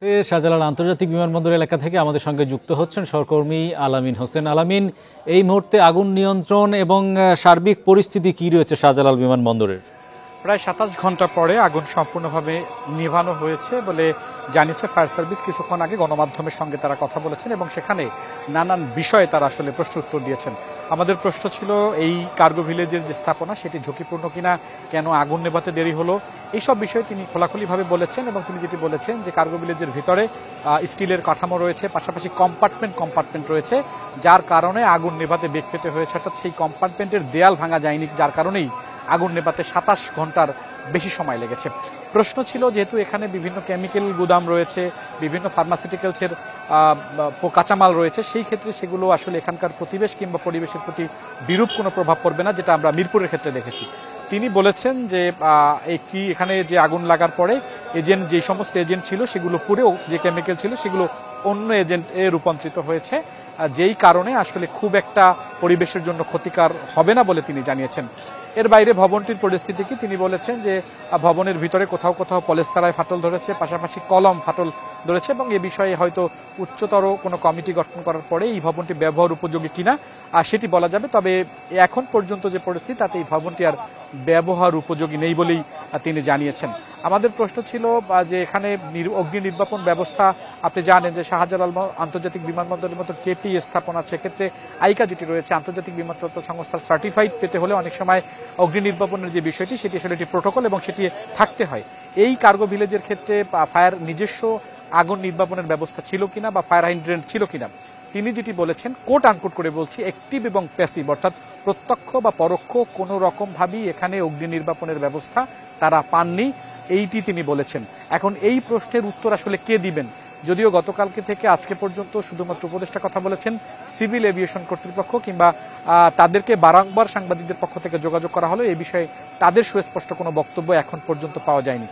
শাহজালাল আন্তর্জাতিক বিমানবন্দর এলাকা থেকে আমাদের সঙ্গে যুক্ত হচ্ছেন সহকর্মী আলামিন হোসেন। আলামিন, এই মুহূর্তে আগুন নিয়ন্ত্রণ এবং সার্বিক পরিস্থিতি কি রয়েছে শাহজালাল বিমানবন্দরের? প্রায় 27 ঘন্টা পরে আগুন সম্পূর্ণভাবে নিভানো হয়েছে বলে জানিয়েছে ফায়ার সার্ভিস। কিছুক্ষণ আগে গণমাধ্যমের সঙ্গে তারা কথা বলেছেন এবং সেখানে নানান বিষয়ে তারা আসলে প্রশ্ন উত্তর দিয়েছেন। আমাদের প্রশ্ন ছিল এই কার্গো ভিলেজের যে স্থাপনা সেটি ঝুঁকিপূর্ণ কিনা, কেন আগুন নেভাতে দেরি হলো, এইসব বিষয়ে তিনি খোলাখুলিভাবে বলেছেন। এবং তিনি যেটি বলেছেন যে কার্গো ভিলেজের ভিতরে স্টিলের কাঠামো রয়েছে, পাশাপাশি কম্পার্টমেন্ট রয়েছে, যার কারণে আগুন নেভাতে বেগ পেতে হয়েছে। অর্থাৎ সেই কম্পার্টমেন্টের দেয়াল ভাঙা যায়নি, যার কারণেই আগুন নেভাতে 27 ঘন্টার বেশি সময় লেগেছে। প্রশ্ন ছিল যেহেতু এখানে বিভিন্ন কেমিক্যাল গুদাম রয়েছে, বিভিন্ন ফার্মাসিউটিক্যালসের কাঁচামাল রয়েছে, সেই ক্ষেত্রে সেগুলো আসলে এখানকার প্রতিবেশ কিংবা পরিবেশের প্রতি বিরূপ কোনো প্রভাব পড়বে না, যেটা আমরা মিরপুরের ক্ষেত্রে দেখেছি। তিনি বলেছেন যে এখানে যে আগুন লাগার পরে যে সমস্ত এজেন্ট ছিল সেগুলো পুড়ে, যে কেমিক্যাল ছিল সেগুলো অন্য এজেন্টে রূপান্তরিত হয়েছে, যেই কারণে আসলে খুব একটা পরিবেশের জন্য ক্ষতিকর হবে না বলে তিনি জানিয়েছেন। এর বাইরে ভবনটির পরিস্থিতি কি, তিনি বলেছেন যে ভবনের ভিতরে কোথাও কোথাও পলেস্তারায় ফাটল ধরেছে, পাশাপাশি কলম ফাটল ধরেছে এবং এ বিষয়ে হয়তো উচ্চতর কোনো কমিটি গঠন করার পরে এই ভবনটি ব্যবহার উপযোগী কিনা সেটি বলা যাবে। তবে এখন পর্যন্ত যে পরিস্থিতি তাতে এই ভবনটি আর ব্যবহার উপযোগী নেই বলেই তিনি জানিয়েছেন। আমাদের প্রশ্ন ছিল যে এখানে অগ্নি নির্বাপন ব্যবস্থা, আপনি জানেন যে শাহজালাল আন্তর্জাতিক বিমানবন্দরের মতো কেপি স্থাপনা, সেক্ষেত্রে আইকা যেটি রয়েছে আন্তর্জাতিক বিমান চলাচল সংস্থার সার্টিফাইড পেতে হলে অনেক সময় অগ্নি নির্বাপনের যে বিষয়টি সেটি আসলে একটি প্রোটোকল এবং সেটি থাকতে হয়। এই কার্গো ভিলেজের ক্ষেত্রে ফায়ার নিজস্ব আগুন নির্বাপনের ব্যবস্থা ছিল কিনা বা ফায়ার হাইড্রেন্ট ছিল কিনা, তিনি যেটি বলেছেন, কোট আনকোট করে বলছি, অ্যাক্টিভ এবং প্যাসিভ অর্থাৎ প্রত্যক্ষ বা পরোক্ষ কোনো রকম ভাবেই এখানে অগ্নি নির্বাপনের ব্যবস্থা তারা পাননি, এইটি তিনি বলেছেন। এখন এই প্রশ্নের উত্তর আসলে কে দিবেন? যদিও গতকালকে থেকে আজকে পর্যন্ত শুধুমাত্র উপদেষ্টা কথা বলেছেন, সিভিল এভিয়েশন কর্তৃপক্ষ কিংবা তাদেরকে বারংবার সাংবাদিকদের পক্ষ থেকে যোগাযোগ করা হলো, এই বিষয়ে তাদের সুস্পষ্ট কোনো বক্তব্য এখন পর্যন্ত পাওয়া যায়নি।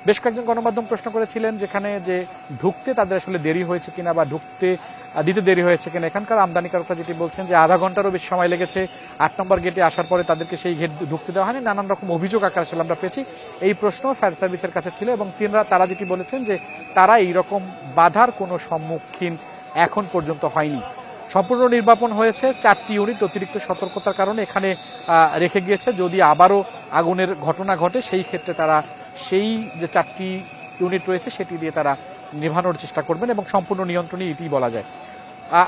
বেশ কয়েকজন গণমাধ্যম প্রশ্ন করেছিলেন যেখানে যে ঢুকতে তাদের আসলে দেরি হয়েছে কিনা বা দিতে দেরি হয়েছে কিনা। এখানকার আমদানিকারকরা যেটি বলছেন যে আধা ঘন্টারও বেশি সময় লেগেছে 8 নম্বর গেটে আসার পরে তাদেরকে সেই গেট ঢুকতে দেওয়া হয়নি, নানান রকম অভিযোগ আকারে আসলে আমরা পেয়েছি। এই প্রশ্ন ফায়ার সার্ভিসের কাছে ছিল এবং তারা যেটি বলেছেন যে তারা এইরকম বাধার কোনো সম্মুখীন এখন পর্যন্ত হয়নি। সম্পূর্ণ নির্বাপন হয়েছে, 4টি ইউনিট অতিরিক্ত সতর্কতার কারণে এখানে রেখে গিয়েছে, যদি আবারও আগুনের ঘটনা ঘটে সেই ক্ষেত্রে তারা সেই যে 4টি ইউনিট রয়েছে সেটি দিয়ে তারা নেভানোর চেষ্টা করবেন এবং সম্পূর্ণ নিয়ন্ত্রণই এটি বলা যায়।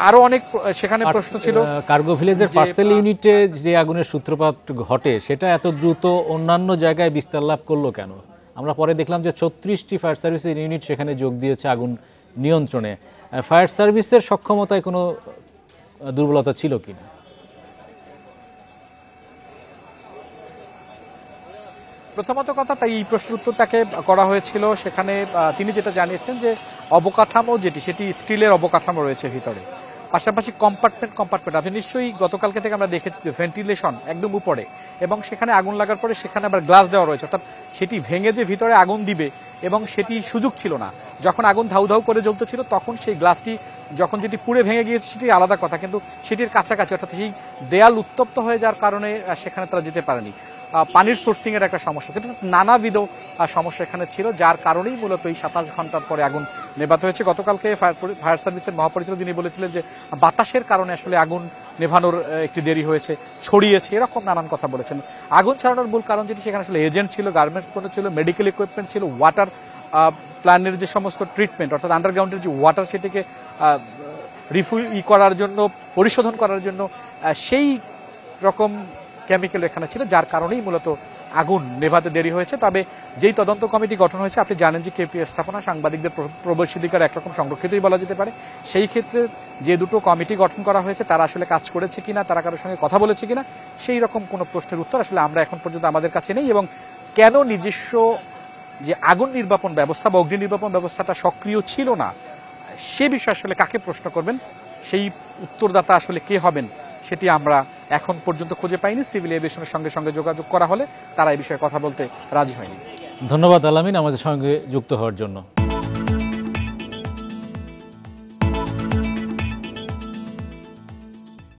আরো অনেক সেখানে প্রশ্ন ছিল, কার্গো ভিলেজের পার্সেল ইউনিটে যে আগুনের সূত্রপাত ঘটে সেটা এত দ্রুত অন্যান্য জায়গায় বিস্তার লাভ করলো কেন? আমরা পরে দেখলাম যে 36টি ফায়ার সার্ভিসের ইউনিট সেখানে যোগ দিয়েছে আগুন নিয়ন্ত্রণে। ফায়ার সার্ভিসের সক্ষমতায় কোনো দুর্বলতা ছিল কিনা? প্রথমত কথা, তাই এই প্রশ্নের উত্তর তাকে করা হয়েছিল। সেখানে তিনি যেটা জানিয়েছেন যে অবকাঠামো সেটি স্টিলের অবকাঠামো রয়েছে ভিতরে, পাশাপাশি কম্পার্টমেন্ট আপনি নিশ্চয়ই গতকালকে থেকে আমরা দেখেছি যে ভেন্টিলেশন একদম উপরে, এবং সেখানে আগুন লাগার পরে সেখানে আবার গ্লাস দেওয়া রয়েছে, অর্থাৎ সেটি ভেঙে যে ভিতরে আগুন দিবে এবং সেটি সুযোগ ছিল না। যখন আগুন ধাউ ধাউ করে জ্বলতেছিল তখন সেই গ্লাসটি যখন যেটি পুড়ে ভেঙে গিয়েছে সেটি আলাদা কথা, কিন্তু সেটির কাছাকাছি অর্থাৎ সেই দেয়াল উত্তপ্ত হয়ে যাওয়ার কারণে সেখানে তারা যেতে পারেনি। পানির সোর্সিং এর একটা সমস্যা, সেটা নানাবিধ সমস্যা এখানে ছিল, যার কারণেই মূলত এই 27 ঘন্টার পরে আগুন নেভাতে হয়েছে। গতকালকে ফায়ার সার্ভিসের মহাপরিচালক যিনি বলেছিলেন যে বাতাসের কারণে আসলে আগুন নেভানোর একটি দেরি হয়েছে, ছড়িয়েছে, এরকম নানান কথা বলেছেন। আগুন ছড়ানোর মূল কারণ যেটি, সেখানে আসলে এজেন্ট ছিল, গার্মেন্টস পণ্য ছিল, মেডিকেল ইকুইপমেন্ট ছিল, ওয়াটার প্ল্যানের যে সমস্ত ট্রিটমেন্ট অর্থাৎ আন্ডারগ্রাউন্ডের যে ওয়াটার সেটিকে করার জন্য, পরিশোধন করার জন্য সেই রকম কেমিক্যাল এখানে ছিল, যার কারণেই মূলত আগুন নেভাতে দেরি হয়েছে। তবে যেই তদন্ত কমিটি গঠন হয়েছে, আপনি জানেন যে কেপি স্থাপনা সাংবাদিকদের প্রবেশাধিকার একরকম সংরক্ষিতই বলা যেতে পারে, সেই ক্ষেত্রে যে দুটো কমিটি গঠন করা হয়েছে তারা আসলে কাজ করেছে কিনা, তারা কারোর সঙ্গে কথা বলেছে কিনা, সেই রকম কোনো প্রশ্নের উত্তর আসলে আমরা এখন পর্যন্ত আমাদের কাছে নেই। এবং কেন নিজস্ব যে আগুন নির্বাপন ব্যবস্থা বা অগ্নি নির্বাপন ব্যবস্থাটা সক্রিয় ছিল না, সে বিষয়ে আসলে কাকে প্রশ্ন করবেন, সেই উত্তরদাতা আসলে কে হবেন, সেটি আমরা এখন পর্যন্ত খুঁজে পাইনি। সিভিল এভিয়েশনের সঙ্গে যোগাযোগ করা হলে তারা এই বিষয়ে কথা বলতে রাজি হয়নি। ধন্যবাদ আলামিন আমাদের সঙ্গে যুক্ত হওয়ার জন্য।